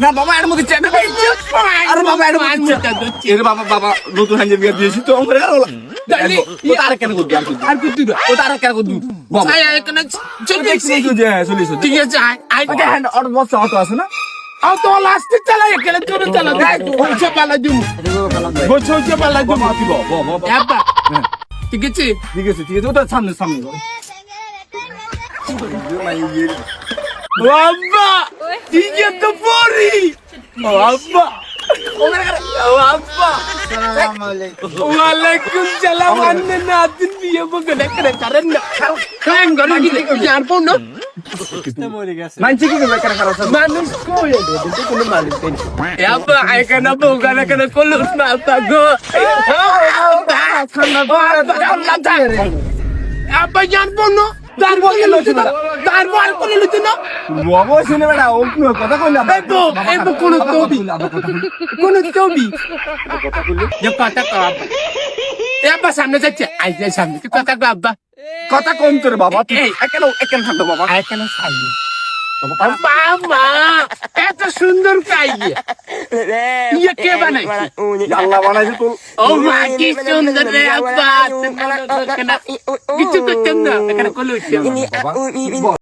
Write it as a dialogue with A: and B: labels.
A: না বাবা এর মধ্যে চেনা আরে বাবা এর মধ্যে এর বাবা নতুন হাঞ্জে বিয়ে দিয়েছি তো আমরা ও তার কেন করবি আর কি তুই ও তার কেন করবি বাবা চলে
B: ঠিক আছে আয়
A: হ্যান্ড অর বস অটো আছে না
B: আও তো লাস্টে চালা এখানে তোরে চালা হচ্ছে পালা দিমু হচ্ছে পালা দিমু আব্বা ঠিক আছে
A: ঠিক আছে ওটা সামনে
B: আব্বা ঠিক তো পড়ি আব্বা ওয়ালাইকুম সালাম আন্নে না দিন বিয়ে বগে দেখে কারণ না কারণ গরি কি জান পড়ন
A: মানছি কি বেকার করা
B: মানুষ কই দিতে কোনো মালিক নেই আব্বা আইকানা বগানা কেন কলুস না গো আব্বা জান পড়ন তারপর করে লইতো না
A: বাবা শুনে বেটা ও কোনো কথা কইলা
B: এই তো কোন তবি যে কথা কও এ আব্বা সামনে যাচ্ছে আই যাই সামনে কি কথা কও আব্বা
A: কথা কম তোর বাবা একেন থাকতো বাবা
B: এখানে খাই মামা এত সুন্দর খাই ইয়ে কে বানাইছে
A: আল্লাহ বানাইছে তোর
B: ও মা কি সুন্দর রে আব্বা কিছু করতেন না এখানে কলুস